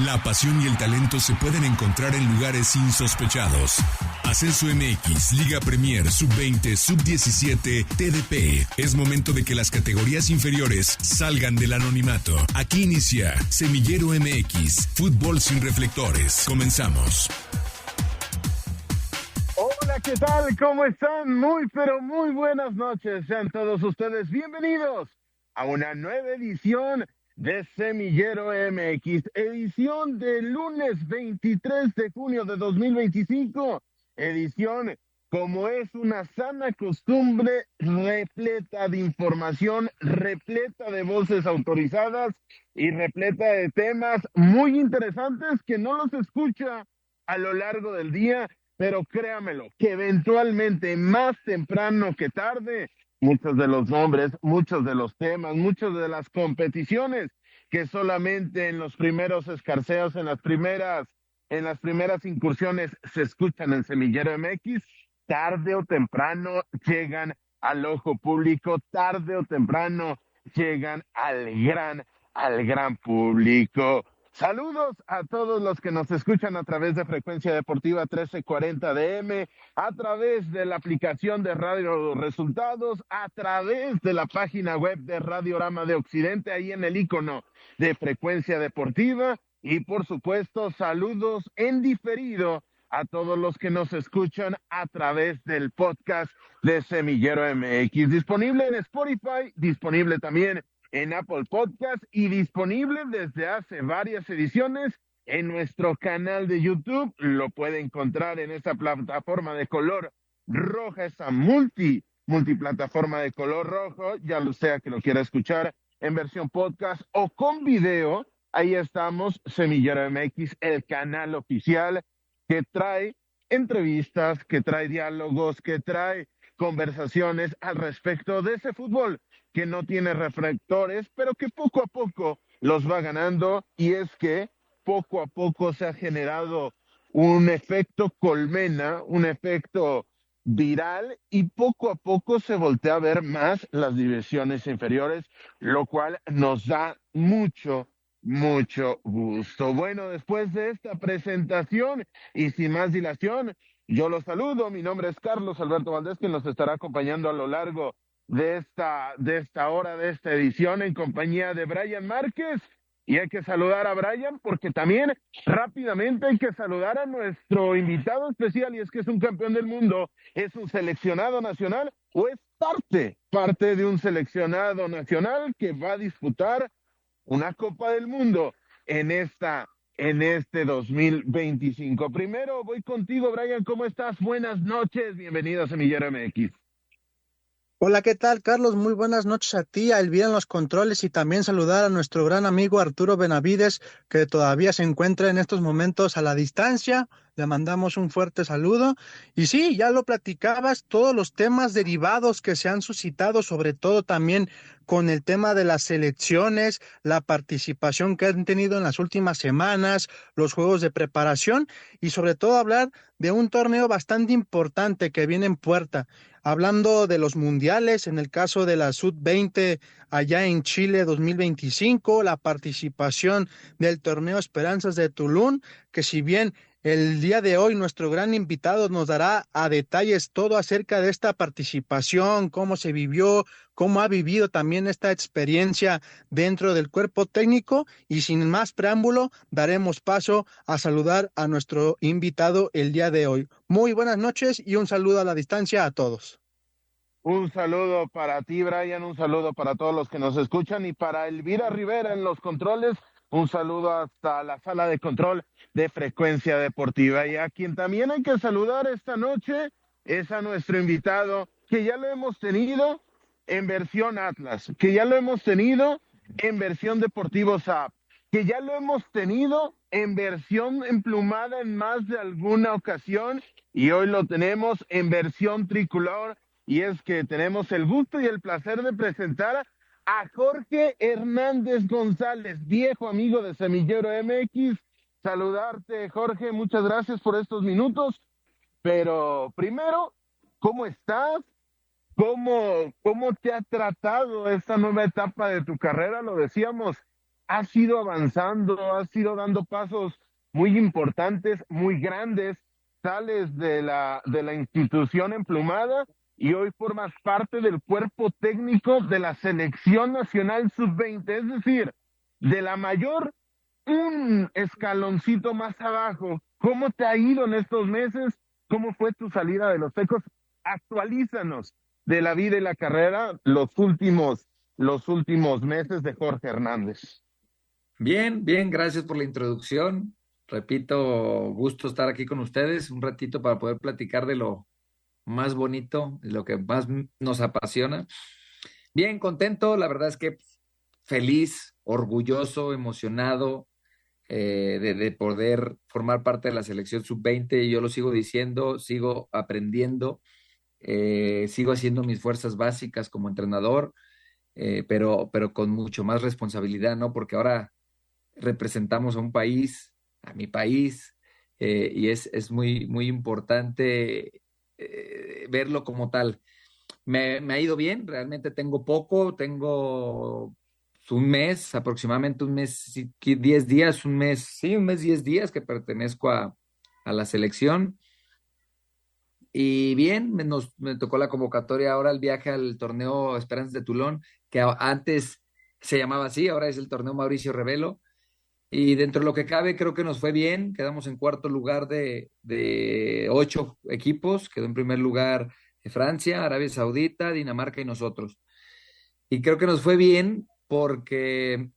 La pasión y el talento se pueden encontrar en lugares insospechados. Ascenso MX, Liga Premier, Sub-20, Sub-17, TDP. Es momento de que las categorías inferiores salgan del anonimato. Aquí inicia Semillero MX, fútbol sin reflectores. Comenzamos. Hola, ¿qué tal? ¿Cómo están? Muy, pero muy buenas noches. Sean todos ustedes bienvenidos a una nueva edición de Semillero MX, edición del lunes 23 de junio de 2025, edición como es una sana costumbre, repleta de información, repleta de voces autorizadas y repleta de temas muy interesantes que no los escucha a lo largo del día, pero créamelo, que eventualmente, más temprano que tarde, muchos de los nombres, muchos de los temas, muchas de las competiciones que solamente en los primeros escarceos, en las primeras incursiones se escuchan en Semillero MX, tarde o temprano llegan al ojo público, tarde o temprano llegan al gran público. Saludos a todos los que nos escuchan a través de Frecuencia Deportiva 1340 DM, a través de la aplicación de Radio Resultados, a través de la página web de Radiorama de Occidente, ahí en el icono de Frecuencia Deportiva, y por supuesto saludos en diferido a todos los que nos escuchan a través del podcast de Semillero MX, disponible en Spotify, disponible también en Apple Podcast y disponible desde hace varias ediciones en nuestro canal de YouTube. Lo puede encontrar en esa plataforma de color roja, esa multiplataforma de color rojo, ya lo sea que lo quiera escuchar en versión podcast o con video. Ahí estamos, Semillero MX, el canal oficial que trae entrevistas, que trae diálogos, que trae conversaciones al respecto de ese fútbol que no tiene reflectores, pero que poco a poco los va ganando, y es que poco a poco se ha generado un efecto colmena, un efecto viral, y poco a poco se voltea a ver más las divisiones inferiores, lo cual nos da mucho gusto. Bueno, después de esta presentación y sin más dilación, yo los saludo. Mi nombre es Carlos Alberto Valdés, quien nos estará acompañando a lo largo de esta hora, de esta edición, en compañía de Brian Márquez. Y hay que saludar a Brian porque también rápidamente hay que saludar a nuestro invitado especial, y es que es un campeón del mundo, es un seleccionado nacional o es parte de un seleccionado nacional que va a disputar una Copa del Mundo en este 2025. Primero voy contigo, Brian, ¿cómo estás? Buenas noches, bienvenido a Semillero MX. Hola, ¿qué tal, Carlos? Muy buenas noches a ti, a Elvira en los controles, y también saludar a nuestro gran amigo Arturo Benavides, que todavía se encuentra en estos momentos a la distancia. Le mandamos un fuerte saludo. Y sí, ya lo platicabas, todos los temas derivados que se han suscitado, sobre todo también con el tema de las selecciones, la participación que han tenido en las últimas semanas, los juegos de preparación, y sobre todo hablar de un torneo bastante importante que viene en puerta. Hablando de los mundiales, en el caso de la Sub-20 allá en Chile 2025, la participación del torneo Esperanzas de Tulum, que si bien el día de hoy nuestro gran invitado nos dará a detalles todo acerca de esta participación, cómo se vivió, cómo ha vivido también esta experiencia dentro del cuerpo técnico, y sin más preámbulo, daremos paso a saludar a nuestro invitado el día de hoy. Muy buenas noches y un saludo a la distancia a todos. Un saludo para ti, Brian, un saludo para todos los que nos escuchan, y para Elvira Rivera en los controles, un saludo hasta la sala de control de Frecuencia Deportiva. Y a quien también hay que saludar esta noche es a nuestro invitado, que ya lo hemos tenido en versión Atlas, que ya lo hemos tenido en versión Deportivo SAP, que ya lo hemos tenido en versión emplumada en más de alguna ocasión, y hoy lo tenemos en versión tricolor. Y es que tenemos el gusto y el placer de presentar a Jorge Hernández González, viejo amigo de Semillero MX. Saludarte, Jorge, muchas gracias por estos minutos. Pero primero, ¿cómo estás? ¿Cómo te ha tratado esta nueva etapa de tu carrera? Lo decíamos has ido avanzando, has ido dando pasos muy importantes, muy grandes, sales de la institución emplumada y hoy formas parte del cuerpo técnico de la Selección Nacional Sub-20, es decir, de la mayor un escaloncito más abajo. ¿Cómo te ha ido en estos meses? ¿Cómo fue tu salida de los Tecos? Actualízanos de la vida y la carrera los últimos meses de Jorge Hernández. Bien, bien, gracias por la introducción. Repito, gusto estar aquí con ustedes un ratito para poder platicar de lo más bonito, de lo que más nos apasiona. Bien, contento, la verdad es que feliz, orgulloso, emocionado de poder formar parte de la selección sub-20. Yo lo sigo diciendo, sigo aprendiendo, sigo haciendo mis fuerzas básicas como entrenador, pero con mucho más responsabilidad, ¿no? Porque ahora representamos a un país, a mi país, y es muy, muy importante verlo como tal. Me ha ido bien, realmente tengo poco, tengo un mes, aproximadamente un mes, 10 días, un mes, sí, un mes, 10 días que pertenezco a la selección. Y bien, me tocó la convocatoria ahora el viaje al torneo Esperanzas de Tulón, que antes se llamaba así, ahora es el torneo Mauricio Revelo. Y dentro de lo que cabe, creo que nos fue bien. Quedamos en cuarto lugar de 8 equipos. Quedó en primer lugar Francia, Arabia Saudita, Dinamarca y nosotros. Y creo que nos fue bien porque,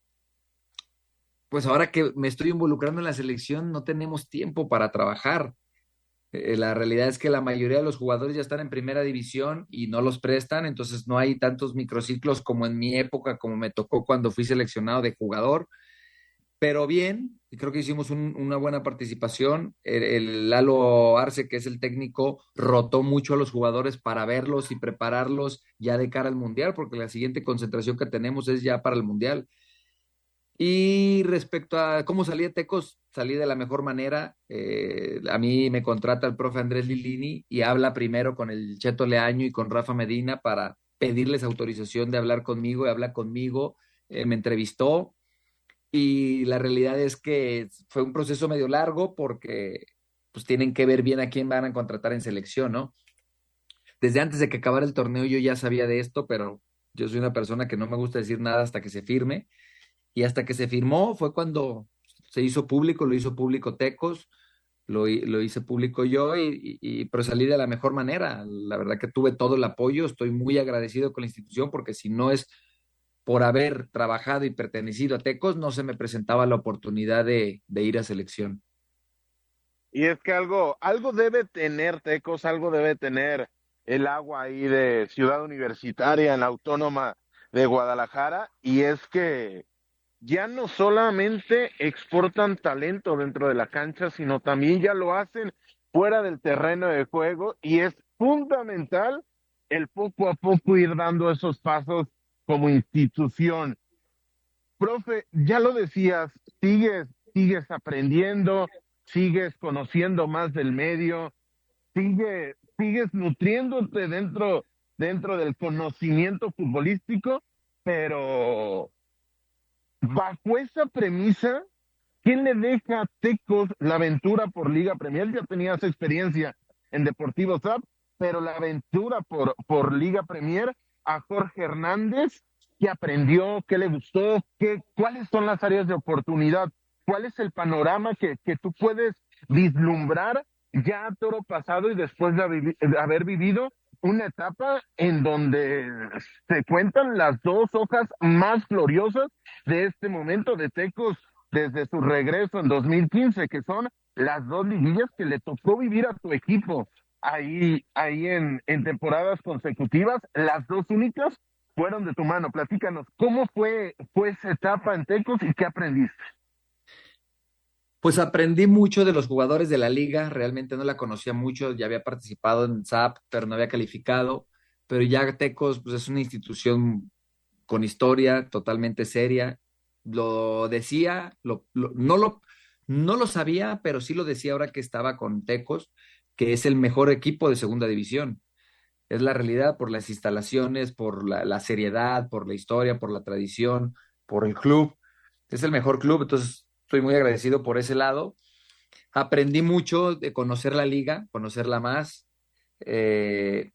pues ahora que me estoy involucrando en la selección, no tenemos tiempo para trabajar. La realidad es que la mayoría de los jugadores ya están en primera división y no los prestan, entonces no hay tantos microciclos como en mi época, como me tocó cuando fui seleccionado de jugador. Pero bien, creo que hicimos una buena participación. El Lalo Arce, que es el técnico, rotó mucho a los jugadores para verlos y prepararlos ya de cara al Mundial, porque la siguiente concentración que tenemos es ya para el Mundial. Y respecto a cómo salí de Tecos, salí de la mejor manera. A mí me contrata el profe Andrés Lilini y habla primero con el Cheto Leaño y con Rafa Medina para pedirles autorización de hablar conmigo y habla conmigo. Me entrevistó y la realidad es que fue un proceso medio largo porque pues tienen que ver bien a quién van a contratar en selección, ¿no? Desde antes de que acabara el torneo yo ya sabía de esto, pero yo soy una persona que no me gusta decir nada hasta que se firme. Y hasta que se firmó fue cuando se hizo público, lo hizo público Tecos, lo hice público yo pero salí de la mejor manera. La verdad que tuve todo el apoyo, estoy muy agradecido con la institución porque si no es por haber trabajado y pertenecido a Tecos, no se me presentaba la oportunidad de ir a selección. Y es que algo debe tener Tecos, algo debe tener el agua ahí de Ciudad Universitaria en la Autónoma de Guadalajara, y es que ya no solamente exportan talento dentro de la cancha, sino también ya lo hacen fuera del terreno de juego, y es fundamental el poco a poco ir dando esos pasos como institución. Profe, ya lo decías, sigues aprendiendo, sigues conociendo más del medio, sigues nutriéndote dentro del conocimiento futbolístico, pero bajo esa premisa, ¿quién le deja a Tecos la aventura por Liga Premier? Ya tenías experiencia en Deportivo SAP, pero la aventura por Liga Premier a Jorge Hernández, ¿qué aprendió? ¿Qué le gustó? ¿Cuáles son las áreas de oportunidad? ¿Cuál es el panorama que tú puedes vislumbrar ya a toro pasado y después de haber vivido una etapa en donde se cuentan las dos hojas más gloriosas de este momento de Tecos desde su regreso en 2015, que son las dos liguillas que le tocó vivir a tu equipo ahí en temporadas consecutivas, las dos únicas fueron de tu mano? Platícanos, ¿cómo fue esa etapa en Tecos y qué aprendiste? Pues aprendí mucho de los jugadores de la liga, realmente no la conocía mucho, ya había participado en SAP, pero no había calificado, pero ya Tecos pues es una institución con historia totalmente seria. Lo decía, no lo sabía, pero sí lo decía ahora que estaba con Tecos, que es el mejor equipo de segunda división. Es la realidad por las instalaciones, por la seriedad, por la historia, por la tradición, por el club. Es el mejor club, entonces estoy muy agradecido por ese lado. Aprendí mucho de conocer la liga, conocerla más, eh,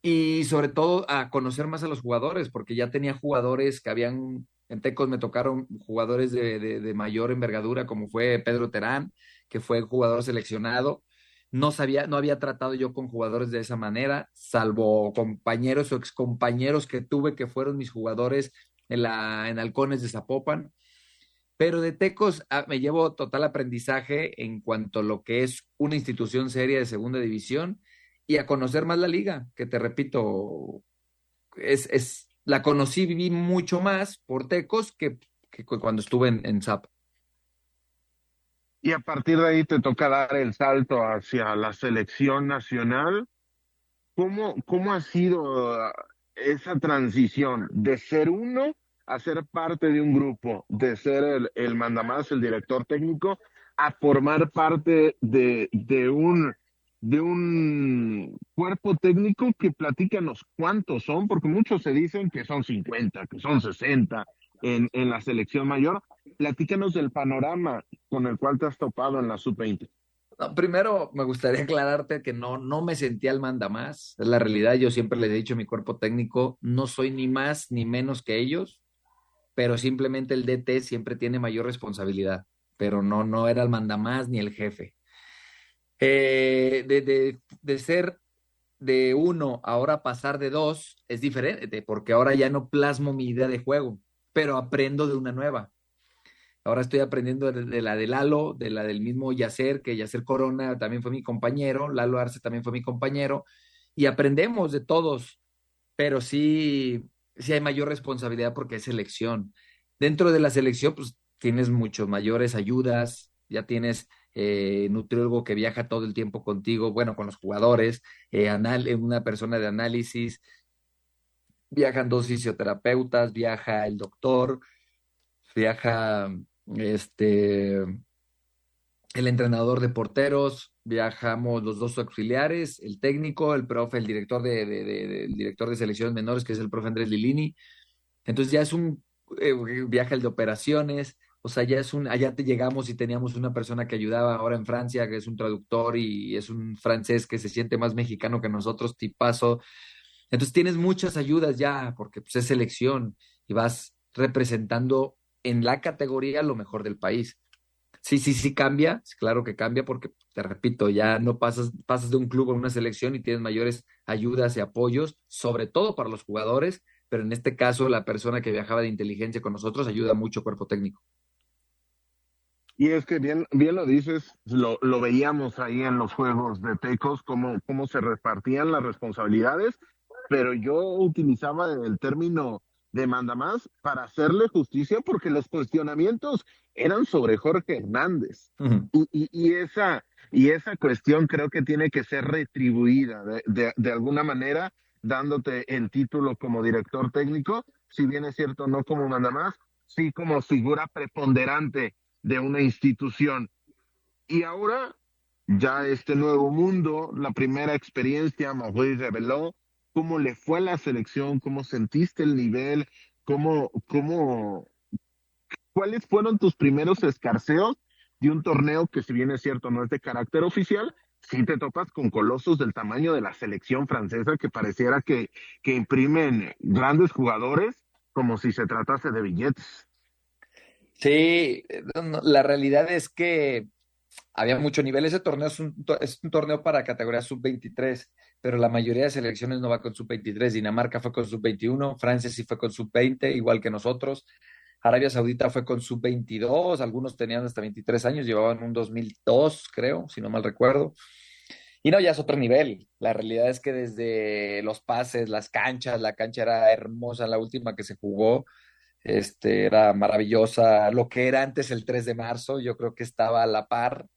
y sobre todo a conocer más a los jugadores, porque ya tenía jugadores que habían, en Tecos me tocaron jugadores de mayor envergadura, como fue Pedro Terán, que fue jugador seleccionado. No sabía, no había tratado yo con jugadores de esa manera, salvo compañeros o excompañeros que tuve que fueron mis jugadores en Halcones de Zapopan. Pero de Tecos me llevo total aprendizaje en cuanto a lo que es una institución seria de segunda división y a conocer más la liga, que te repito, la conocí, viví mucho más por Tecos que cuando estuve en SAP. Y a partir de ahí te toca dar el salto hacia la selección nacional. ¿Cómo ha sido esa transición de ser uno a ser parte de un grupo, de ser el mandamás, el director técnico, a formar parte de un cuerpo técnico que platícanos cuántos son, porque muchos se dicen que son 50, que son 60 en la selección mayor? Platícanos del panorama con el cual te has topado en la sub-20. No, primero, me gustaría aclararte que no me sentía el manda más. Es la realidad. Yo siempre les he dicho a mi cuerpo técnico, no soy ni más ni menos que ellos, pero simplemente el DT siempre tiene mayor responsabilidad. Pero no era el mandamás ni el jefe. De ser de uno, ahora pasar de dos, es diferente, porque ahora ya no plasmo mi idea de juego, pero aprendo de una nueva. Ahora estoy aprendiendo de la de Lalo, de la del mismo Yacer, que Yacer Corona también fue mi compañero, Lalo Arce también fue mi compañero, y aprendemos de todos, pero sí hay mayor responsabilidad porque es selección. Dentro de la selección, pues tienes mucho mayores ayudas, ya tienes nutriólogo que viaja todo el tiempo contigo, bueno, con los jugadores, una persona de análisis, viajan dos fisioterapeutas, viaja el doctor, viaja este, el entrenador de porteros, viajamos los dos auxiliares, el técnico, el profe, el director el director de selecciones menores, que es el profe Andrés Lilini. Entonces ya es eh, viaje el de operaciones, o sea, allá te llegamos y teníamos una persona que ayudaba ahora en Francia, que es un traductor y es un francés que se siente más mexicano que nosotros, tipazo. Entonces tienes muchas ayudas ya, porque pues, es selección y vas representando en la categoría lo mejor del país. Sí cambia, claro que cambia porque, te repito, ya no pasas de un club a una selección y tienes mayores ayudas y apoyos, sobre todo para los jugadores, pero en este caso la persona que viajaba de inteligencia con nosotros ayuda mucho cuerpo técnico. Y es que bien lo dices, lo veíamos ahí en los juegos de Tecos, cómo se repartían las responsabilidades, pero yo utilizaba el término de mandamás para hacerle justicia porque los cuestionamientos eran sobre Jorge Hernández. Ujú. Y esa cuestión creo que tiene que ser retribuida de alguna manera, dándote el título como director técnico, si bien es cierto, no como mandamás, sí como figura preponderante de una institución. Y ahora, ya este nuevo mundo, la primera experiencia, Maurice reveló cómo le fue a la selección, cómo sentiste el nivel, cuáles fueron tus primeros escarceos de un torneo que, si bien es cierto, no es de carácter oficial, sí te topas con colosos del tamaño de la selección francesa que pareciera que imprimen grandes jugadores como si se tratase de billetes. Sí, la realidad es que había mucho nivel. Ese torneo es un torneo para categoría sub-23, pero la mayoría de selecciones no va con sub-23. Dinamarca fue con sub-21, Francia sí fue con sub-20, igual que nosotros. Arabia Saudita fue con sub-22, algunos tenían hasta 23 años, llevaban un 2002, creo, si no mal recuerdo. Y no, ya es otro nivel. La realidad es que desde los pases, las canchas, la cancha era hermosa, la última que se jugó, era maravillosa. Lo que era antes el 3 de marzo, yo creo que estaba a la par.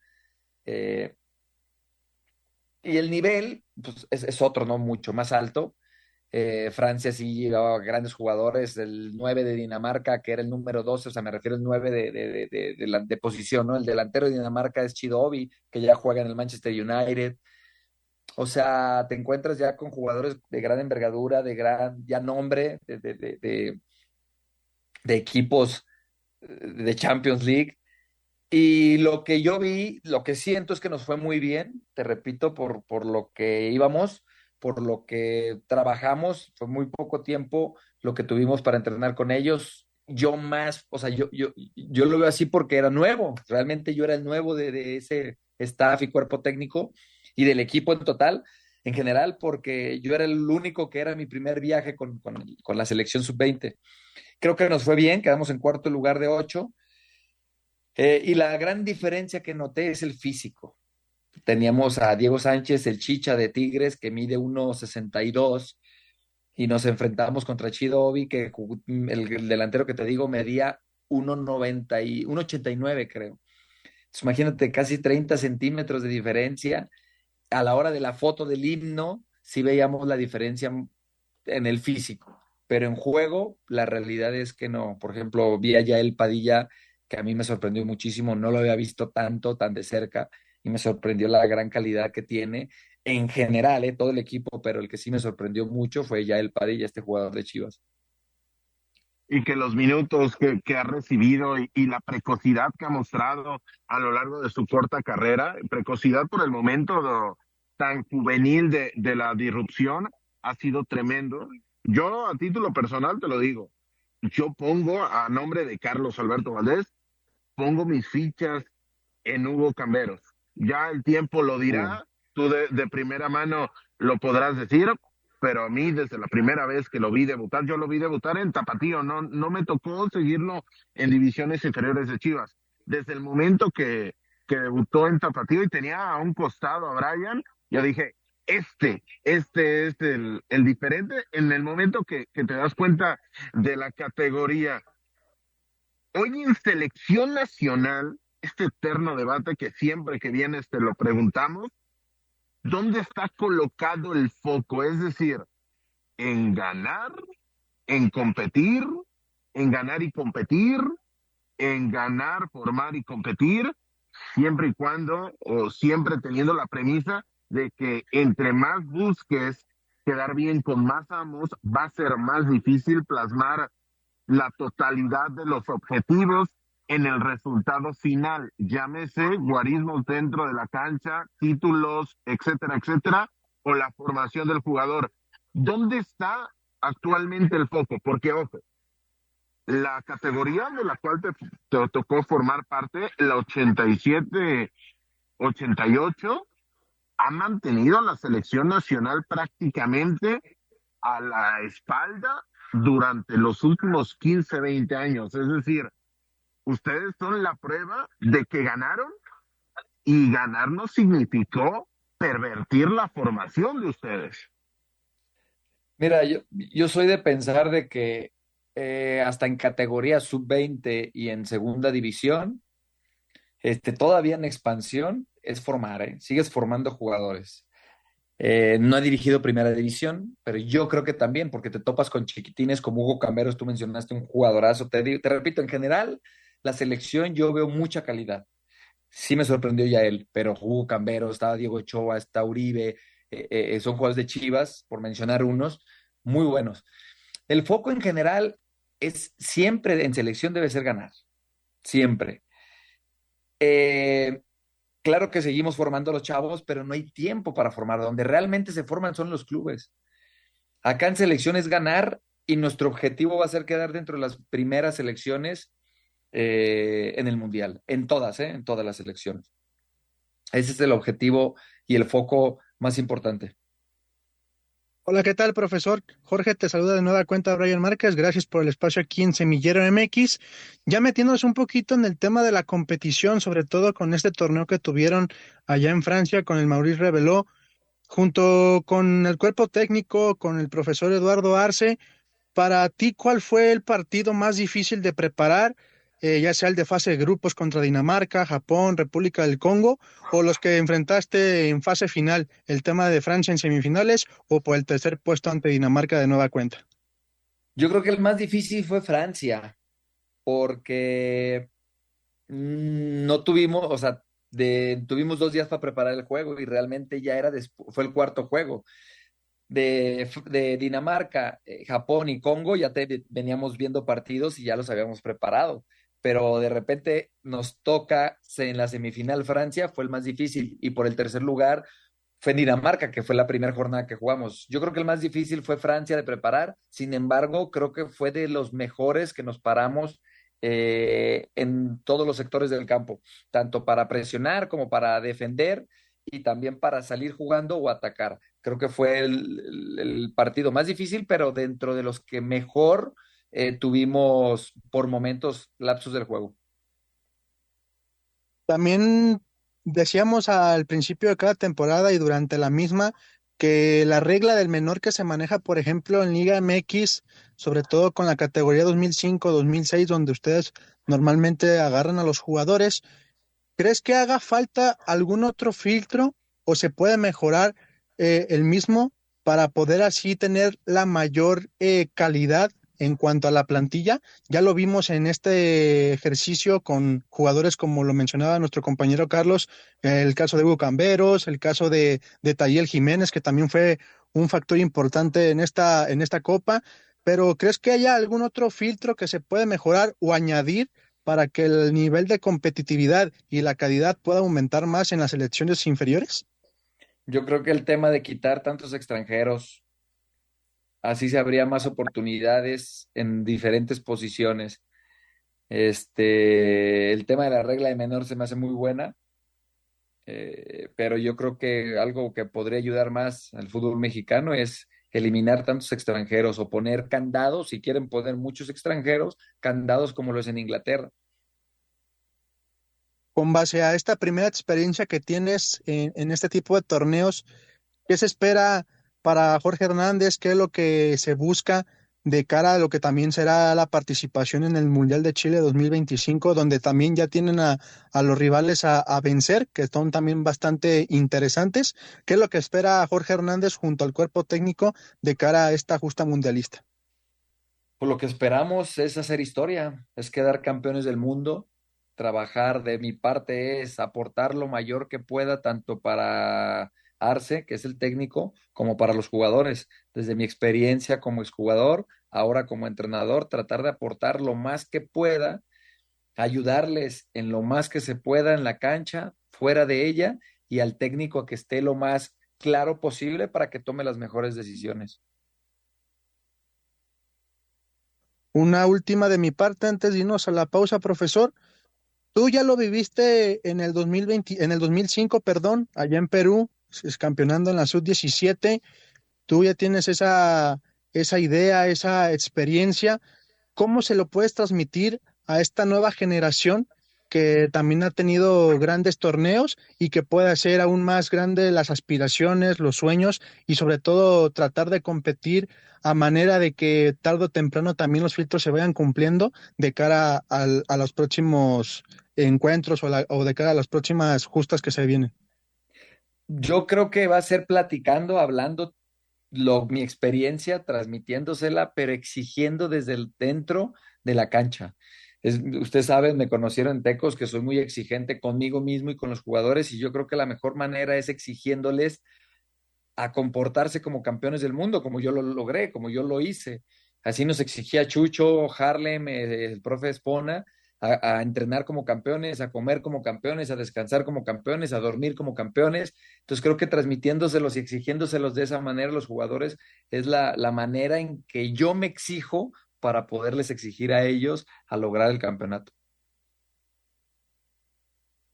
Eh, y el nivel, pues, es otro, ¿no? Mucho más alto. Francia sí llevaba grandes jugadores, el 9 de Dinamarca, que era el número 12, o sea, me refiero al 9 de posición, ¿no? El delantero de Dinamarca es Chidobi, que ya juega en el Manchester United. O sea, te encuentras ya con jugadores de gran envergadura, de gran ya nombre, de equipos de Champions League. Y lo que yo vi, lo que siento es que nos fue muy bien, te repito, por lo que íbamos, por lo que trabajamos, fue muy poco tiempo lo que tuvimos para entrenar con ellos. Yo más, o sea, yo lo veo así porque era nuevo, realmente yo era el nuevo de ese staff y cuerpo técnico y del equipo en total, en general, porque yo era el único que era mi primer viaje con la selección sub-20. Creo que nos fue bien, quedamos en cuarto lugar de 8 y la gran diferencia que noté es el físico. Teníamos a Diego Sánchez, el Chicha de Tigres, que mide 1,62 y nos enfrentamos contra Chido Obi, que el delantero que te digo medía 1,89 creo. Entonces, imagínate, casi 30 centímetros de diferencia. A la hora de la foto del himno, sí veíamos la diferencia en el físico, pero en juego la realidad es que no. Por ejemplo, vi a Yael Padilla, que a mí me sorprendió muchísimo, no lo había visto tanto, tan de cerca, y me sorprendió la gran calidad que tiene en general, todo el equipo, pero el que sí me sorprendió mucho fue Yael Padilla, este jugador de Chivas. Y que los minutos que ha recibido y la precocidad que ha mostrado a lo largo de su corta carrera, precocidad por el momento tan juvenil de la disrupción, ha sido tremendo. Yo a título personal te lo digo, yo pongo a nombre de Carlos Alberto Valdés, pongo mis fichas en Hugo Camberos. Ya el tiempo lo Uh, dirá, tú de primera mano lo podrás decir, pero a mí desde la primera vez que lo vi debutar, yo lo vi debutar en Tapatío, no me tocó seguirlo en divisiones inferiores de Chivas. Desde el momento que debutó en Tapatío y tenía a un costado a Brian, yo dije, este es el diferente en el momento que te das cuenta de la categoría. Hoy en selección nacional, este eterno debate que siempre que vienes te lo preguntamos, ¿dónde está colocado el foco? Es decir, en ganar, en competir, en ganar y competir, en ganar, formar y competir, siempre y cuando, o siempre teniendo la premisa de que entre más busques quedar bien con más amos, va a ser más difícil plasmar la totalidad de los objetivos en el resultado final, llámese guarismos dentro de la cancha, títulos, etcétera, etcétera, o la formación del jugador. ¿Dónde está actualmente el foco? Porque, ojo, la categoría de la cual te tocó formar parte, la 87-88, ha mantenido a la selección nacional prácticamente a la espalda durante los últimos 15, 20 años. Es decir, ustedes son la prueba de que ganaron y ganar no significó pervertir la formación de ustedes. Mira, yo soy de pensar de que hasta en categoría sub-20 y en segunda división, todavía en expansión, es formar, ¿eh? Sigues formando jugadores. No he dirigido primera división, pero yo creo que también, porque te topas con chiquitines como Hugo Camberos, tú mencionaste un jugadorazo. Te repito, en general, la selección yo veo mucha calidad. Sí me sorprendió ya él, pero Hugo Camberos, estaba Diego Ochoa, está Uribe, son jugadores de Chivas, por mencionar unos, muy buenos. El foco en general es siempre en selección debe ser ganar, siempre. Eh, claro que seguimos formando a los chavos, pero no hay tiempo para formar. Donde realmente se forman son los clubes. Acá en selección es ganar y nuestro objetivo va a ser quedar dentro de las primeras selecciones en el Mundial, en todas las selecciones. Ese es el objetivo y el foco más importante. Hola, ¿qué tal, profesor? Jorge, te saluda de nueva cuenta Brian Márquez. Gracias por el espacio aquí en Semillero MX. Ya metiéndonos un poquito en el tema de la competición, sobre todo con este torneo que tuvieron allá en Francia con el Maurice Reveló, junto con el cuerpo técnico, con el profesor Eduardo Arce. Para ti, ¿cuál fue el partido más difícil de preparar, ya sea el de fase de grupos contra Dinamarca, Japón, República del Congo, o los que enfrentaste en fase final, el tema de Francia en semifinales, o por el tercer puesto ante Dinamarca de nueva cuenta? Yo creo que el más difícil fue Francia, porque no tuvimos, o sea, tuvimos 2 días para preparar el juego y realmente ya fue el cuarto juego. de Dinamarca, Japón y Congo, veníamos viendo partidos y ya los habíamos preparado, pero de repente nos toca en la semifinal Francia, fue el más difícil, y por el tercer lugar fue Dinamarca, que fue la primera jornada que jugamos. Yo creo que el más difícil fue Francia de preparar, sin embargo, creo que fue de los mejores que nos paramos en todos los sectores del campo, tanto para presionar como para defender y también para salir jugando o atacar. Creo que fue el partido más difícil, pero dentro de los que mejor tuvimos por momentos lapsos del juego. También decíamos al principio de cada temporada y durante la misma que la regla del menor que se maneja, por ejemplo, en Liga MX, sobre todo con la categoría 2005-2006, donde ustedes normalmente agarran a los jugadores, ¿crees que haga falta algún otro filtro o se puede mejorar el mismo para poder así tener la mayor calidad en cuanto a la plantilla? Ya lo vimos en este ejercicio con jugadores como lo mencionaba nuestro compañero Carlos, el caso de Hugo Camberos, el caso de Tayel Jiménez, que también fue un factor importante en esta copa. Pero ¿crees que haya algún otro filtro que se puede mejorar o añadir para que el nivel de competitividad y la calidad pueda aumentar más en las selecciones inferiores? Yo creo que el tema de quitar tantos extranjeros, así se habría más oportunidades en diferentes posiciones. El tema de la regla de menor se me hace muy buena, pero yo creo que algo que podría ayudar más al fútbol mexicano es eliminar tantos extranjeros o poner candados, si quieren poner muchos extranjeros, candados como lo es en Inglaterra. Con base a esta primera experiencia que tienes en este tipo de torneos, ¿qué se espera para Jorge Hernández? ¿Qué es lo que se busca de cara a lo que también será la participación en el Mundial de Chile 2025, donde también ya tienen a los rivales a vencer, que son también bastante interesantes? ¿Qué es lo que espera Jorge Hernández junto al cuerpo técnico de cara a esta justa mundialista? Pues lo que esperamos es hacer historia, es quedar campeones del mundo. Trabajar de mi parte es aportar lo mayor que pueda, tanto para Arce, que es el técnico, como para los jugadores. Desde mi experiencia como exjugador, ahora como entrenador, tratar de aportar lo más que pueda, ayudarles en lo más que se pueda en la cancha, fuera de ella, y al técnico a que esté lo más claro posible para que tome las mejores decisiones. Una última de mi parte antes de irnos a la pausa, profesor. Tú ya lo viviste en el 2020, en el 2005, perdón, allá en Perú, campeonando en la sub-17. Tú ya tienes esa idea, esa experiencia. ¿Cómo se lo puedes transmitir a esta nueva generación que también ha tenido grandes torneos y que puede hacer aún más grandes las aspiraciones, los sueños y sobre todo tratar de competir a manera de que tarde o temprano también los filtros se vayan cumpliendo de cara a los próximos encuentros o de cara a las próximas justas que se vienen? Yo creo que va a ser platicando, hablando mi experiencia, transmitiéndosela, pero exigiendo desde el dentro de la cancha. Usted sabe, me conocieron en Tecos que soy muy exigente conmigo mismo y con los jugadores, y yo creo que la mejor manera es exigiéndoles a comportarse como campeones del mundo, como yo lo logré, como yo lo hice. Así nos exigía Chucho, Harlem, el profe Espona, a entrenar como campeones, a comer como campeones, a descansar como campeones, a dormir como campeones. Entonces creo que transmitiéndoselos y exigiéndoselos de esa manera a los jugadores es la manera en que yo me exijo para poderles exigir a ellos a lograr el campeonato.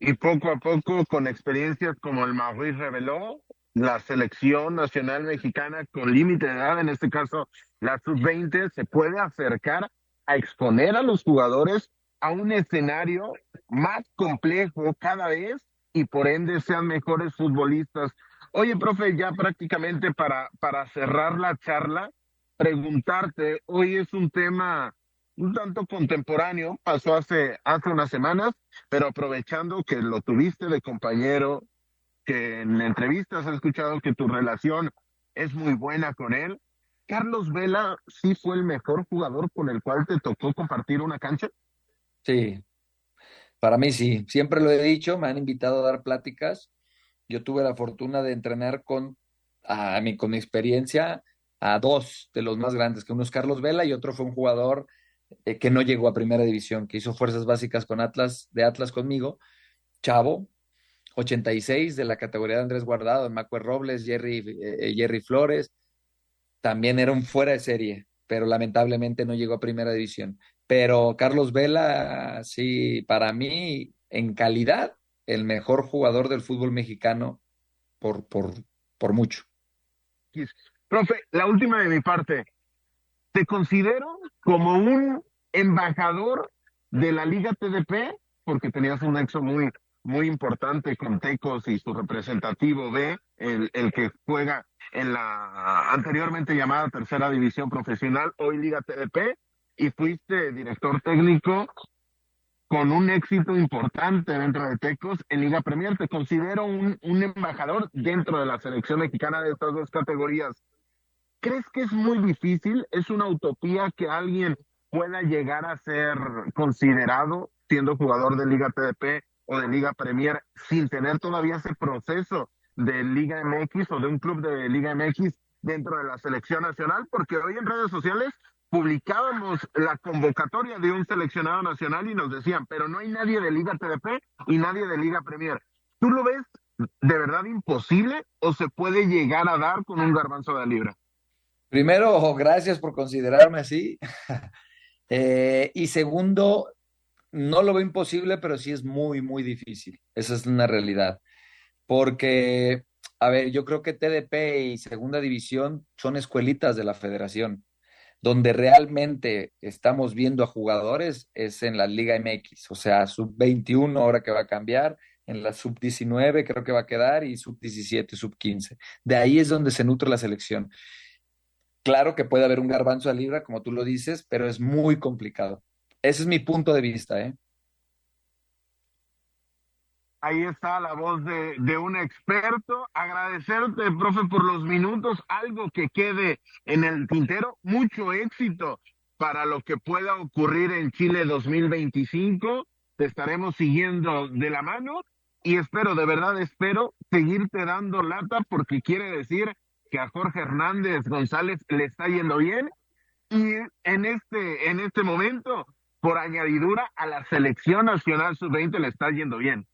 Y poco a poco, con experiencias como el Maurice reveló, la selección nacional mexicana con límite de edad, en este caso la sub-20, se puede acercar a exponer a los jugadores a un escenario más complejo cada vez y por ende sean mejores futbolistas. Oye, profe, ya prácticamente para cerrar la charla, preguntarte, hoy es un tema un tanto contemporáneo, pasó hace unas semanas, pero aprovechando que lo tuviste de compañero, que en entrevistas he escuchado que tu relación es muy buena con él, ¿Carlos Vela sí fue el mejor jugador con el cual te tocó compartir una cancha? Sí, para mí sí, siempre lo he dicho, me han invitado a dar pláticas. Yo tuve la fortuna de entrenar con con mi experiencia, a dos de los más grandes, que uno es Carlos Vela y otro fue un jugador que no llegó a primera división, que hizo fuerzas básicas con Atlas, de Atlas conmigo, chavo, 86 de la categoría de Andrés Guardado, Macue Robles, Jerry Flores, también era un fuera de serie, pero lamentablemente no llegó a primera división. Pero Carlos Vela, sí, para mí, en calidad, el mejor jugador del fútbol mexicano por, por, por mucho. Profe, la última de mi parte. Te considero como un embajador de la Liga TDP, porque tenías un nexo muy importante con Tecos y su representativo B, el que juega en la anteriormente llamada Tercera División Profesional, hoy Liga TDP, y fuiste director técnico con un éxito importante dentro de Tecos en Liga Premier. Te considero un embajador dentro de la selección mexicana de estas dos categorías. ¿Crees que es muy difícil? ¿Es una utopía que alguien pueda llegar a ser considerado siendo jugador de Liga TDP o de Liga Premier sin tener todavía ese proceso de Liga MX o de un club de Liga MX dentro de la selección nacional? Porque hoy en redes sociales publicábamos la convocatoria de un seleccionado nacional y nos decían, pero no hay nadie de Liga TDP y nadie de Liga Premier. ¿Tú lo ves de verdad imposible o se puede llegar a dar con un garbanzo de libra? Primero, gracias por considerarme así. Y segundo, no lo veo imposible, pero sí es muy, muy difícil. Esa es una realidad. Porque, a ver, yo creo que TDP y Segunda División son escuelitas de la federación. Donde realmente estamos viendo a jugadores es en la Liga MX, o sea, sub-21 ahora que va a cambiar, en la sub-19 creo que va a quedar y sub-17, sub-15. De ahí es donde se nutre la selección. Claro que puede haber un garbanzo a libra, como tú lo dices, pero es muy complicado. Ese es mi punto de vista, ¿eh? Ahí está la voz de un experto. Agradecerte, profe, por los minutos. Algo que quede en el tintero. Mucho éxito para lo que pueda ocurrir en Chile 2025. Te estaremos siguiendo de la mano y espero, de verdad espero, seguirte dando lata porque quiere decir que a Jorge Hernández González le está yendo bien y en este momento, por añadidura, a la selección nacional sub-20 le está yendo bien.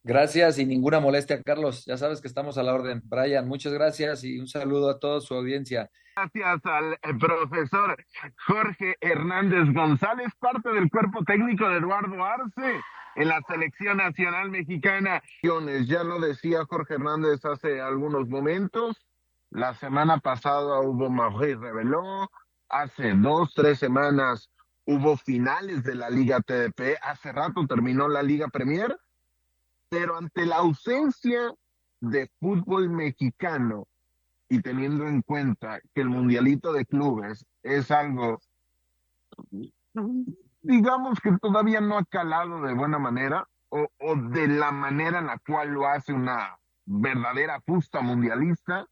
Gracias y ninguna molestia, Carlos. Ya sabes que estamos a la orden. Brian, muchas gracias y un saludo a toda su audiencia. Gracias al profesor Jorge Hernández González, parte del cuerpo técnico de Eduardo Arce en la selección nacional mexicana. Ya lo decía Jorge Hernández hace algunos momentos. La semana pasada hubo Maurice Reveló. Hace 2, 3 semanas hubo finales de la Liga TDP. Hace rato terminó la Liga Premier. Pero ante la ausencia de fútbol mexicano y teniendo en cuenta que el mundialito de clubes es algo, digamos que todavía no ha calado de buena manera o de la manera en la cual lo hace una verdadera justa mundialista,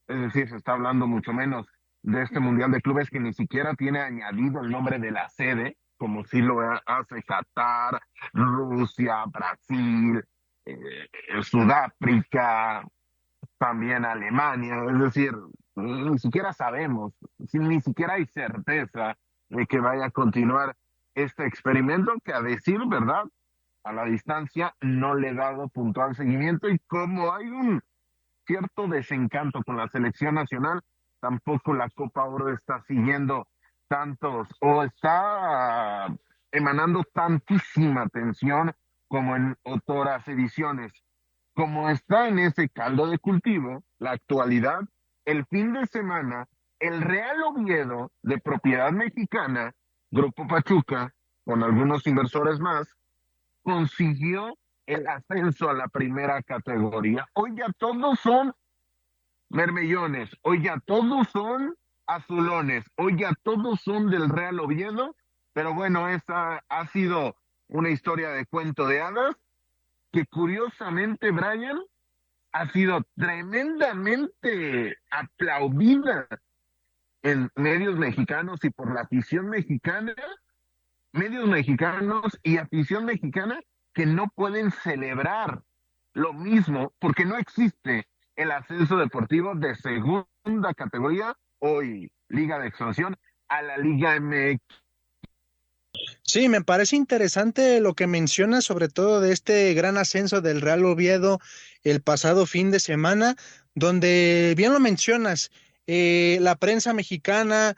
es decir, se está hablando mucho menos de este mundial de clubes que ni siquiera tiene añadido el nombre de la sede, como si lo hace Qatar, Rusia, Brasil, Sudáfrica, también Alemania, es decir, ni siquiera sabemos, ni siquiera hay certeza de que vaya a continuar este experimento que a decir verdad, a la distancia no le he dado puntual seguimiento y como hay un cierto desencanto con la selección nacional, tampoco la Copa Oro está siguiendo tantos o está emanando tantísima atención como en otras ediciones. Como está en ese caldo de cultivo, la actualidad, el fin de semana, el Real Oviedo, de propiedad mexicana, Grupo Pachuca, con algunos inversores más, consiguió el ascenso a la primera categoría. Hoy ya todos son mermellones, hoy ya todos son azulones, hoy ya todos son del Real Oviedo, pero bueno, esa ha sido una historia de cuento de hadas que curiosamente, Brian, ha sido tremendamente aplaudida en medios mexicanos y por la afición mexicana, medios mexicanos y afición mexicana que no pueden celebrar lo mismo porque no existe el ascenso deportivo de segunda categoría, hoy Liga de Expansión, a la Liga MX. Sí, me parece interesante lo que mencionas, sobre todo de este gran ascenso del Real Oviedo el pasado fin de semana, donde bien lo mencionas, la prensa mexicana,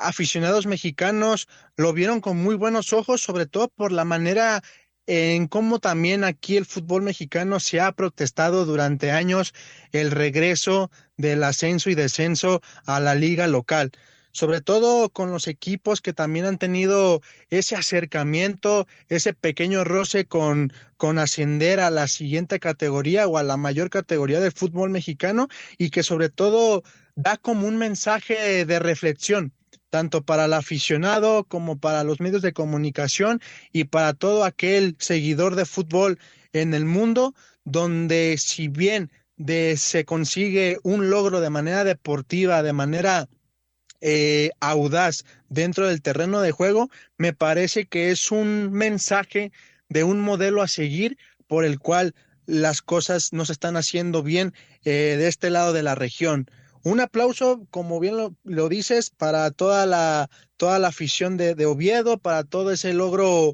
aficionados mexicanos lo vieron con muy buenos ojos, sobre todo por la manera en cómo también aquí el fútbol mexicano se ha protestado durante años el regreso del ascenso y descenso a la liga local, sobre todo con los equipos que también han tenido ese acercamiento, ese pequeño roce con ascender a la siguiente categoría o a la mayor categoría del fútbol mexicano y que sobre todo da como un mensaje de reflexión, tanto para el aficionado como para los medios de comunicación y para todo aquel seguidor de fútbol en el mundo, donde si bien se consigue un logro de manera deportiva, de manera audaz dentro del terreno de juego, me parece que es un mensaje de un modelo a seguir por el cual las cosas no se están haciendo bien de este lado de la región. Un aplauso, como bien lo dices, para toda la afición de Oviedo, para todo ese logro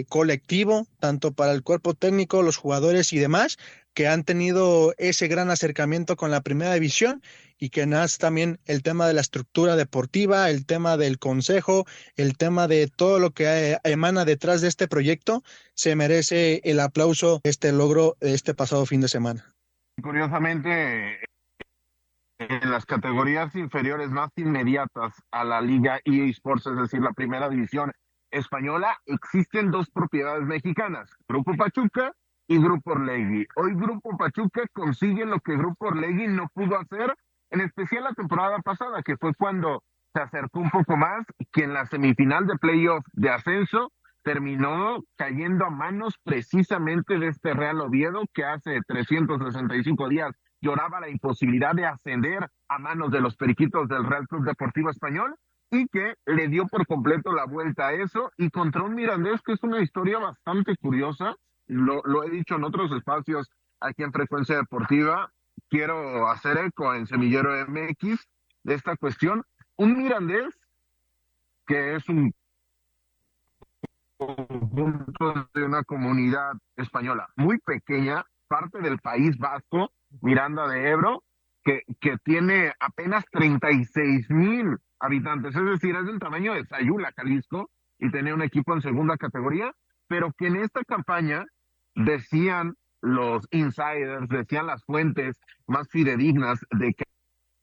colectivo, tanto para el cuerpo técnico, los jugadores y demás, que han tenido ese gran acercamiento con la primera división y que nace también el tema de la estructura deportiva, el tema del consejo, el tema de todo lo que emana detrás de este proyecto, se merece el aplauso este logro de este pasado fin de semana. Curiosamente, en las categorías inferiores más inmediatas a la Liga EA Sports, es decir, la primera división española, existen dos propiedades mexicanas, Grupo Pachuca y Grupo Orlegui. Hoy Grupo Pachuca consigue lo que Grupo Orlegui no pudo hacer, en especial la temporada pasada, que fue cuando se acercó un poco más, que en la semifinal de playoff de ascenso terminó cayendo a manos precisamente de este Real Oviedo, que hace 365 días lloraba la imposibilidad de ascender a manos de los periquitos del Real Club Deportivo Español, y que le dio por completo la vuelta a eso, y contra un Mirandés que es una historia bastante curiosa, lo he dicho en otros espacios aquí en Frecuencia Deportiva, quiero hacer eco en Semillero MX de esta cuestión, un Mirandés que es un conjunto de una comunidad española muy pequeña, parte del País Vasco, Miranda de Ebro, que tiene apenas 36,000 habitantes, es decir, es del tamaño de Sayula, Jalisco, y tenía un equipo en segunda categoría, pero que en esta campaña decían los insiders, decían las fuentes más fidedignas de que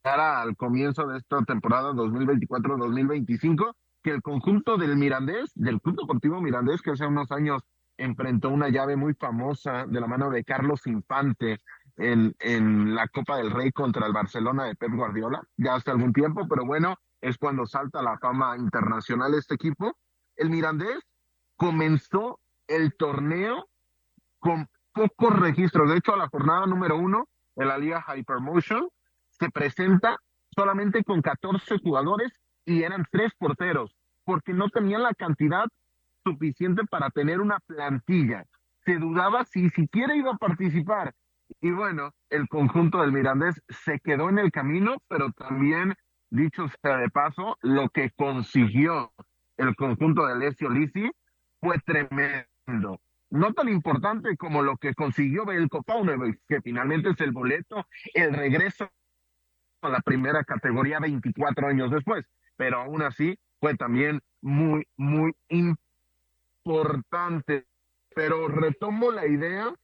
cara al comienzo de esta temporada 2024-2025, que el conjunto del Mirandés, del Club Deportivo Mirandés, que hace unos años enfrentó una llave muy famosa de la mano de Carlos Infante en la Copa del Rey contra el Barcelona de Pep Guardiola, ya hace algún tiempo, pero bueno, es cuando salta a la fama internacional este equipo. El Mirandés comenzó el torneo con pocos registros, de hecho a la jornada número 1 de la Liga Hypermotion se presenta solamente con 14 jugadores y eran 3 porteros, porque no tenían la cantidad suficiente para tener una plantilla. Se dudaba si siquiera iba a participar. Y bueno, el conjunto del Mirandés se quedó en el camino, pero también, dicho sea de paso, lo que consiguió el conjunto de Alessio Lisi fue tremendo. No tan importante como lo que consiguió Veljko Paunovic, que finalmente es el boleto, el regreso a la primera categoría 24 años después, pero aún así fue también muy, muy importante. Pero retomo la idea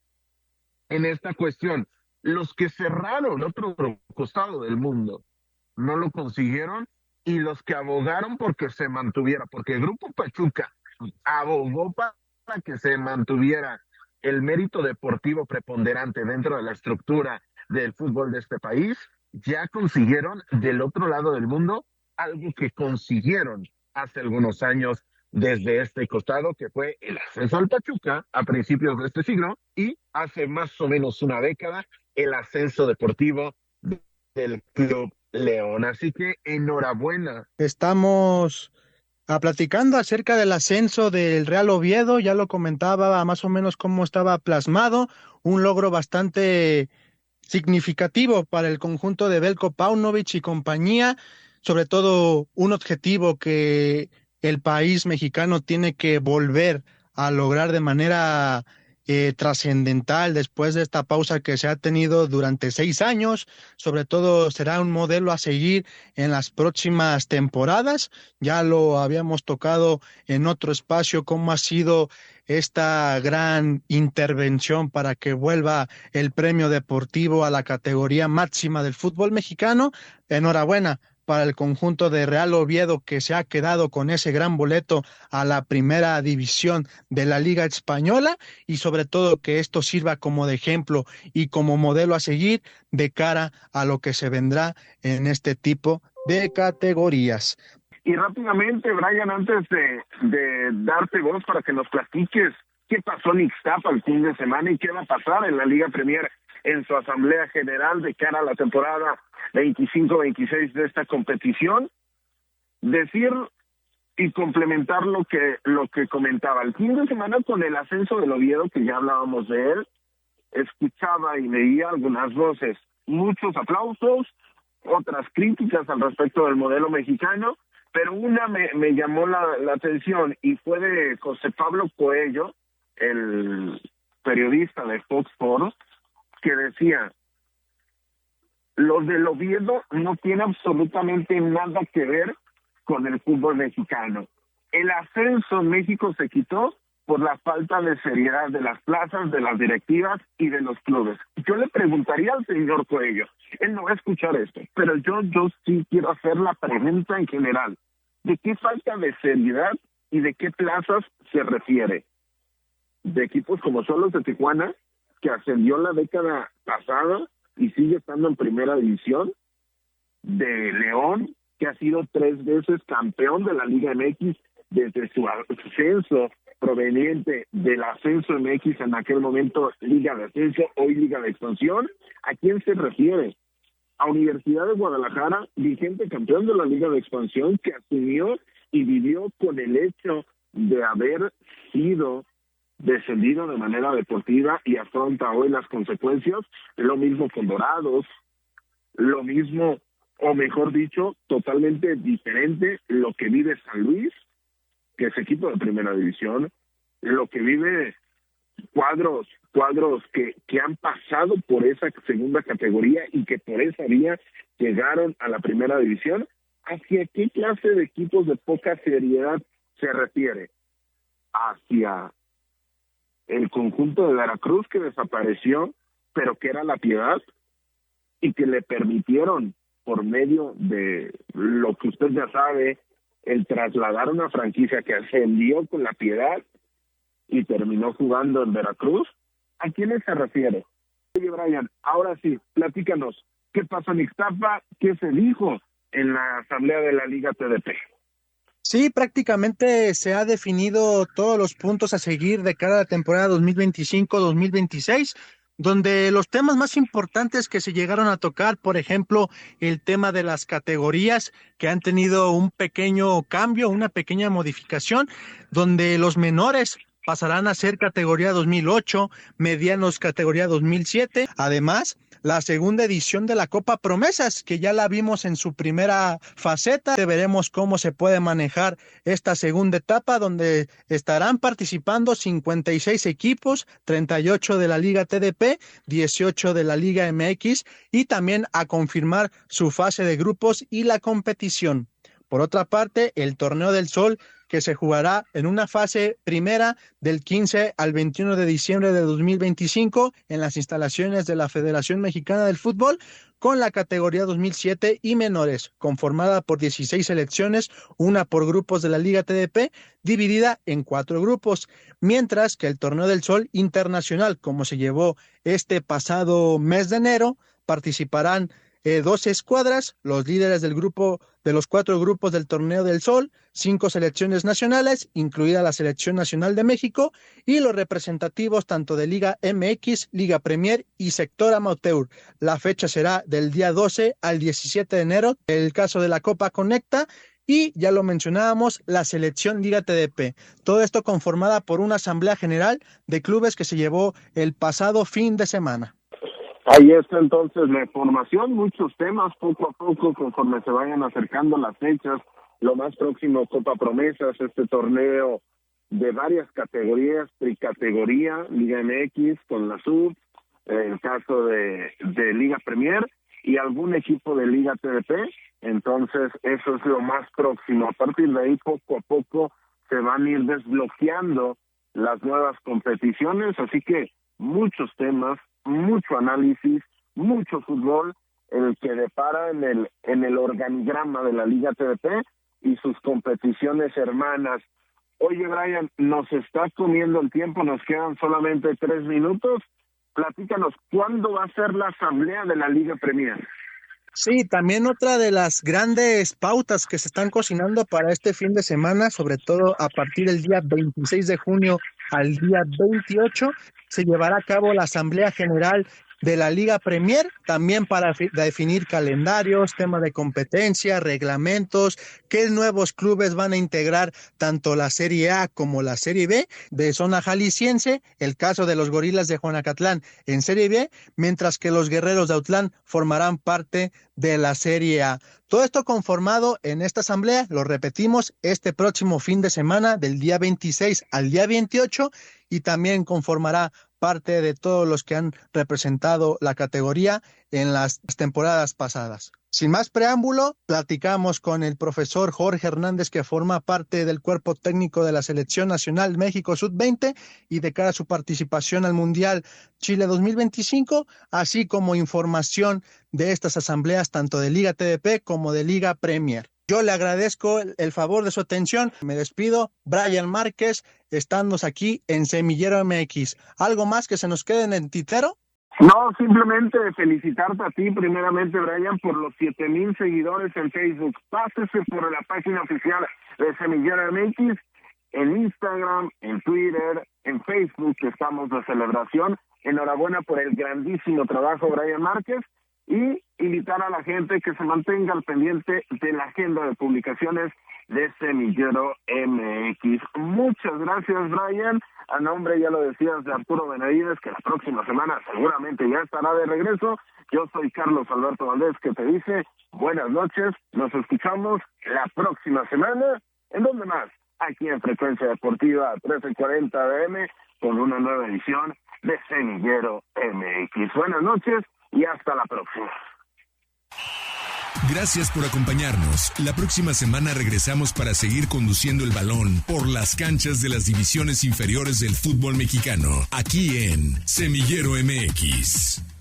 en esta cuestión. Los que cerraron otro costado del mundo no lo consiguieron, y los que abogaron porque se mantuviera, porque el Grupo Pachuca abogó para que se mantuviera el mérito deportivo preponderante dentro de la estructura del fútbol de este país, ya consiguieron del otro lado del mundo algo que consiguieron hace algunos años desde este costado, que fue el ascenso al Pachuca a principios de este siglo, y hace más o menos una década el ascenso deportivo del Club León. Así que enhorabuena. Estamos platicando acerca del ascenso del Real Oviedo, ya lo comentaba más o menos cómo estaba plasmado, un logro bastante significativo para el conjunto de Veljko Paunovic y compañía, sobre todo un objetivo que el país mexicano tiene que volver a lograr de manera trascendental después de esta pausa que se ha tenido durante 6 años. Sobre todo será un modelo a seguir en las próximas temporadas. Ya lo habíamos tocado en otro espacio, cómo ha sido esta gran intervención para que vuelva el premio deportivo a la categoría máxima del fútbol mexicano. Enhorabuena para el conjunto de Real Oviedo, que se ha quedado con ese gran boleto a la primera división de la Liga Española, y sobre todo que esto sirva como de ejemplo y como modelo a seguir de cara a lo que se vendrá en este tipo de categorías. Y rápidamente, Brian, antes de darte voz para que nos platiques qué pasó en Ixtapa el fin de semana y qué va a pasar en la Liga Premier en su asamblea general de cara a la temporada 25-26 de esta competición, decir y complementar lo que comentaba. El fin de semana, con el ascenso del Oviedo, que ya hablábamos de él, escuchaba y leía algunas voces, muchos aplausos, otras críticas al respecto del modelo mexicano, pero una me llamó la atención y fue de José Pablo Coello, el periodista de Fox Sports, que decía: los del Oviedo no tiene absolutamente nada que ver con el fútbol mexicano. El ascenso en México se quitó por la falta de seriedad de las plazas, de las directivas y de los clubes. Yo le preguntaría al señor Coello, él no va a escuchar esto, pero yo sí quiero hacer la pregunta en general. ¿De qué falta de seriedad y de qué plazas se refiere? ¿De equipos como Xolos de Tijuana, que ascendió la década pasada y sigue estando en primera división? ¿De León, que ha sido 3 veces campeón de la Liga MX desde su ascenso proveniente del ascenso MX, en aquel momento Liga de Ascenso, hoy Liga de Expansión? ¿A quién se refiere? A Universidad de Guadalajara, vigente campeón de la Liga de Expansión, que asumió y vivió con el hecho de haber sido descendido de manera deportiva y afronta hoy las consecuencias. Lo mismo con Dorados, lo mismo, o mejor dicho, totalmente diferente lo que vive San Luis, que es equipo de primera división, lo que vive cuadros que han pasado por esa segunda categoría y que por esa vía llegaron a la primera división. ¿Hacia qué clase de equipos de poca seriedad se refiere? Hacia el conjunto de Veracruz, que desapareció, pero que era La Piedad, y que le permitieron, por medio de lo que usted ya sabe, el trasladar una franquicia que ascendió con La Piedad y terminó jugando en Veracruz. ¿A quiénes se refiere? Oye, Brian, ahora sí, platícanos, ¿qué pasó en Ixtapa? ¿Qué se dijo en la asamblea de la Liga TDP? Sí, prácticamente se ha definido todos los puntos a seguir de cara a la temporada 2025-2026, donde los temas más importantes que se llegaron a tocar, por ejemplo, el tema de las categorías, que han tenido un pequeño cambio, una pequeña modificación, donde los menores pasarán a ser categoría 2008, medianos categoría 2007. Además, la segunda edición de la Copa Promesas, que ya la vimos en su primera faceta. Veremos cómo se puede manejar esta segunda etapa, donde estarán participando 56 equipos, 38 de la Liga TDP, 18 de la Liga MX, y también a confirmar su fase de grupos y la competición. Por otra parte, el Torneo del Sol, que se jugará en una fase primera del 15 al 21 de diciembre de 2025 en las instalaciones de la Federación Mexicana del Fútbol, con la categoría 2007 y menores, conformada por 16 selecciones, una por grupos de la Liga TDP, dividida en 4 grupos, mientras que el Torneo del Sol Internacional, como se llevó este pasado mes de enero, participarán 12 escuadras, los líderes del grupo, de los 4 grupos del Torneo del Sol, 5 selecciones nacionales, incluida la Selección Nacional de México, y los representativos tanto de Liga MX, Liga Premier y Sector Amateur. La fecha será del día 12 al 17 de enero, el caso de la Copa Conecta, y ya lo mencionábamos, la selección Liga TDP. Todo esto conformada por una asamblea general de clubes que se llevó el pasado fin de semana. Ahí está entonces la información, muchos temas poco a poco conforme se vayan acercando las fechas. Lo más próximo, Copa Promesas, este torneo de varias categorías, tricategoría, Liga MX con la Sub, el caso de Liga Premier y algún equipo de Liga TDP. Entonces eso es lo más próximo. A partir de ahí, poco a poco se van a ir desbloqueando las nuevas competiciones, así que muchos temas, mucho análisis, mucho fútbol, el que depara en el organigrama de la Liga TDP y sus competiciones hermanas. Oye, Brian, nos está comiendo el tiempo, nos quedan solamente 3 minutos. Platícanos, ¿cuándo va a ser la asamblea de la Liga Premier? Sí, también otra de las grandes pautas que se están cocinando para este fin de semana, sobre todo a partir del día 26 de junio al día 28, se llevará a cabo la Asamblea General de la Liga Premier, también para definir calendarios, temas de competencia, reglamentos, qué nuevos clubes van a integrar tanto la Serie A como la Serie B de zona jalisciense, el caso de los Gorilas de Juanacatlán en Serie B, mientras que los Guerreros de Autlán formarán parte de la Serie A. Todo esto conformado en esta asamblea, lo repetimos, este próximo fin de semana del día 26 al día 28 y también conformará parte de todos los que han representado la categoría en las temporadas pasadas. Sin más preámbulo, platicamos con el profesor Jorge Hernández, que forma parte del cuerpo técnico de la Selección Nacional México Sub-20 y de cara a su participación al Mundial Chile 2025, así como información de estas asambleas tanto de Liga TDP como de Liga Premier. Yo le agradezco el favor de su atención. Me despido. Brian Márquez, estando aquí en Semillero MX. ¿Algo más que se nos quede en el tintero? No, simplemente felicitarte a ti primeramente, Brian, por los 7,000 seguidores en Facebook. Pásese por la página oficial de Semillero MX, en Instagram, en Twitter, en Facebook, que estamos de celebración. Enhorabuena por el grandísimo trabajo, Brian Márquez, y invitar a la gente que se mantenga al pendiente de la agenda de publicaciones de Semillero MX. Muchas gracias, Brian. A nombre, ya lo decías, de Arturo Benavides, que la próxima semana seguramente ya estará de regreso. Yo soy Carlos Alberto Valdés, que te dice buenas noches. Nos escuchamos la próxima semana. ¿En dónde más? Aquí en Frecuencia Deportiva 1340 AM, con una nueva edición de Semillero MX. Buenas noches y hasta la próxima. Gracias por acompañarnos. La próxima semana regresamos para seguir conduciendo el balón por las canchas de las divisiones inferiores del fútbol mexicano, aquí en Semillero MX.